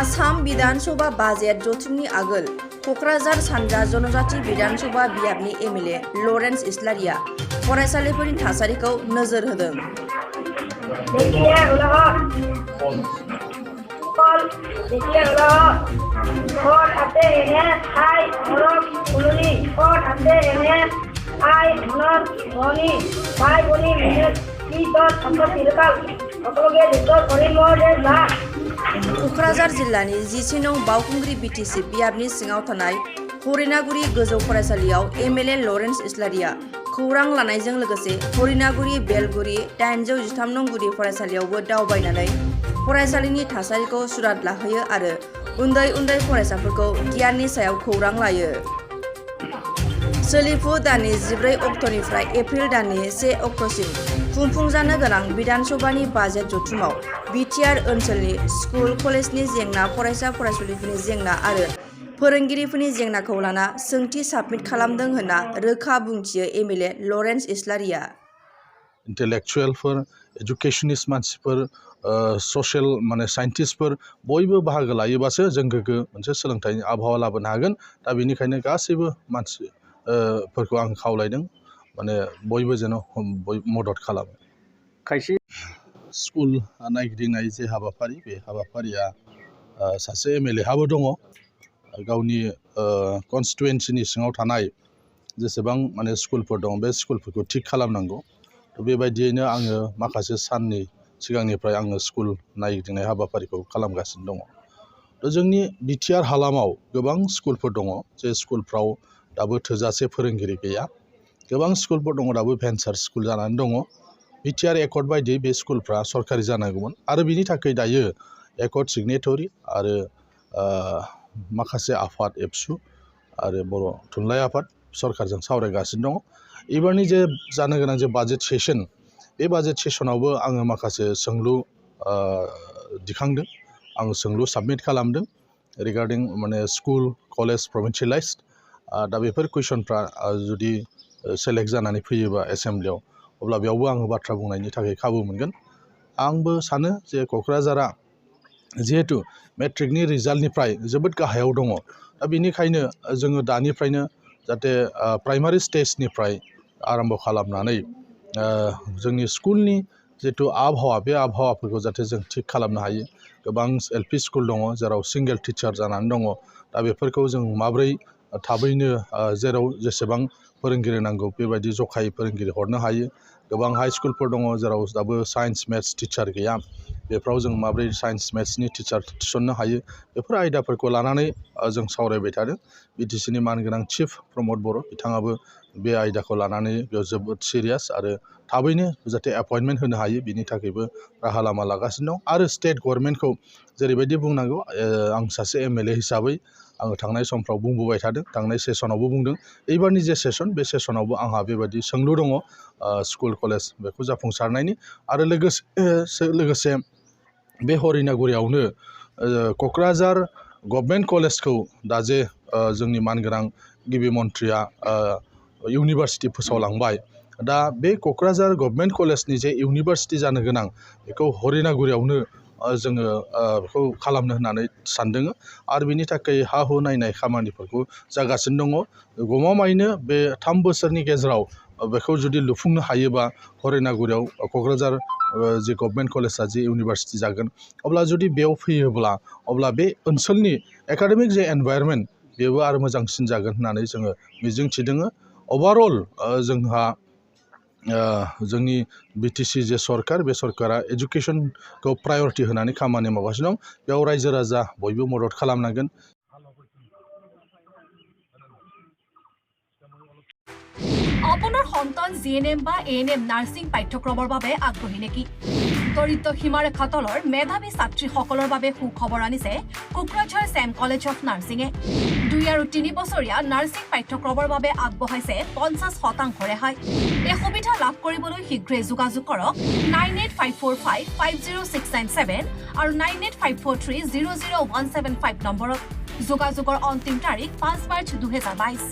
आसाम विधानसभा budget जथुमनि आगोल क'क्राझार सानजा जनजाति विधानसभा बियाबनि MLA लरेन्स इस्लारिया फरायसालिफोरनि थासारिखौ नोजोर होदों। क'क्राझार जिल्लानि 11 नं बावखुंग्रि BTC बियाबनि सिङाव थानाय हरिनागुरि गोजौ फरायसालियाव MLA लरेन्स इस्लारिया खौरां लानायजों लोगोसे हरिनागुरि बेलगुरि 813 नं गुदि फरायसालियावबो दावबायनानै फरायसालिनि थासारिखौ सुराद लाहोयो आरो उन्दै उन्दै फरायसाफोरखौ गियाननि सायाव खौरां लायो। सोलिफु दाननि 14 अक्ट'निफ्राय एप्रिल दाननि 1 अक्ट'सिम खुंफुंजानो गोनां विधानसभानि बाजेट जथुमाव बिटिआर ओनसोलनि स्कुल कलेजनि जेंना फरायसा फरायसुलिफोरनि जेंना आरो फोरोंगिरिफोरनि जेंनाखौ लाना सोंथि साबमिट खालामदों होनना रोखा बुंथियो MLA लरेन्स इस्लारिया। इन्टेलेक्चुएलफोर एजुकेशनिस्ट मानसिफोर ससियेल माने साइन्टिस्टफोर बयबो बाहागो लायोबासो जों गोग्गो मोनसे सोलोंथाइनि आबहावा लाबोनो हागोन। दा बेनिखायनो गासैबो मानसि फोरखौ आं खावलायदों माने बयबो जेन मदद खालामो। खायसे स्कुल नायगिदिंनाय जे हाबाफारि बे हाबाफारिया सासे MLA हाबो दङ। गावनि कनस्टिटुवेन्सिनि सिङाव थानाय जेसेबां माने स्कुलफोर दं बे स्कुलफोरखौ थिग खालामनांगौ। बेबायदियैनो आङो माखासे साननि सिगांनिफ्राय आङो स्कुल नायगिदिंनाय हाबाफारिखौ खालामगासिनो दङ। जोंनि बिटिआर हालामाव गोबां स्कुलफोर दङ जे स्कुलफ्राव दाबो थोजासे फोरोंगिरि गैया। गोबां स्कुलफोर दङ दाबो भेन्सार स्कुल जानानै दङ। बिटिआर एकर्ड बायदि बे स्कुलफ्रा सरकारि जानांगौमोन आरो बिनि थाखाय दायो एकर्ड सिगनेटरि आरो माखासे आफाद एबसु आरो बर' थुनलाइ आफाद सरकारजों सावरायगासिनो दङ। एबारनि जे जानो गोनां जे बाजेट सेसन बे बाजेट सेसनावबो आङो माखासे सोंलु दिखांदों। आं सोंलु साबमिट खालामदों रिगार्डिं माने स्कुल कलेज प्रभिन्सियेलाइज्ड। दा बेफोर कुइसनफ्रा जुदि सेलेक्ट जानानै फैयोबा एसेम्ब्लियाव अब्ला बेयावबो आङो बाथ्रा बुंनायनि थाखाय खाबु मोनगोन। आंबो सानो जे क'क्राझारा जिहेतु मेट्रिकनि रिजाल्टनिफ्राय जोबोद गाहायाव दङ। दा बेनिखायनो जोङो दानिफ्रायनो जाहाथे प्राइमारि स्टेजनिफ्राय आरम्भ खालामनानै जोंनि स्कुलनि जितु आबहावा बे आबहावाफोरखौ जाहाथे जों थिग खालामनो हायो। गोबां LP स्कुल दङ जेराव सिंगेल टिचार जानानै दङ। दा बेफोरखौ जों माब्रै थाबैनो जेराव जेसेबां फोरोंगिरि नांगौ बेबायदि जखायै फोरोंगिरि हरनो हायो। गोबां हाइ स्कुलफोर दङ जेराव दाबो साइन्स मेथ्स टिचार गैया। बेफ्राव जों माब्रै साइन्स मेथ्सनि टिचार थिसननो हायो बेफोर आयदाफोरखौ लानानै जों सावरायबाय थादों। BTCनि मानगोनां चिफ प्रमद बर' बिथाङाबो बे आयदाखौ लानानै बेयाव जोबोद सिरियास आरो थाबैनो जाहाथे एपइन्टमेन्ट होनो हायो बिनि थाखायबो राहा लामा लागासिनो दं। आरो स्टेट गभर्नमेन्टखौ जेरैबायदि बुंनांगौ आं सासे MLA हिसाबै आङो थांनाय समफ्राव बुंबोबाय थादों। थांनाय सेसनावबो बुंदों। एबारनि जे सेसन बे सेसनावबो आंहा बेबायदि सोंलु दङ स्कुल कलेज बेखौ जाफुंसारनायनि आरो लोगोसे बे हरिनागुरियावनो क'क्राझार गभर्नमेन्ट कलेजखौ दा जे जोंनि मानगोनां गिबि मन्थ्रिया इउनिभारसिटि फोसावलांबाय। दा बे क'क्राझार गभर्नमेन्ट कलेजनि जे इउनिभारसिटि जानो गोनां बेखौ हरिनागुरियावनो जोङो बेखौ खालामनो होननानै सानदों आरो बिनि थाखाय हा हु नायनाय खामानिफोरखौ जागासिनो दङ। गमामायैनो बे 3 बोसोरनि गेजेराव बेखौ जुदि लुफुंनो हायोबा हरिनागुरियाव क'क्राझार जे गभर्नमेन्ट कलेजआ जे इउनिभारसिटि जागोन अब्ला जुदि बेयाव फैयोब्ला अब्ला बे ओनसोलनि एकाडेमिक जे एनभायरनमेन्ट बेबो आरो मोजांसिन जागोन होननानै जोङो मिजिंथिदों। अभारअल जोंहा जोंनि BTC जे सरकार बे सरकारा एजुकेसनखौ प्रायरिटि होनानै खामानि मावगासिनो दं। बेयाव रायजो राजा बयबो मदद खालामनांगोन। আপোনাৰ সন্তান GNM বা ANM নাৰ্ছিং পাঠ্যক্ৰমৰ বাবে আগ্ৰহী নেকি? দৰিদ্ৰ সীমাৰেখা তলৰ মেধাৱী ছাত্ৰীসকলৰ বাবে সুখবৰ আনিছে কোকৰাঝাৰ চেম কলেজ অফ নাৰ্ছিঙে। 2 আৰু 3 বছৰীয়া নাৰ্ছিং পাঠ্যক্ৰমৰ বাবে আগবঢ়াইছে 50% ৰেহাই। এই সুবিধা লাভ কৰিবলৈ শীঘ্ৰে যোগাযোগ কৰক 9854550697 আৰু 9854300175 নম্বৰত। যোগাযোগৰ অন্তিম তাৰিখ 5 মাৰ্চ 2022।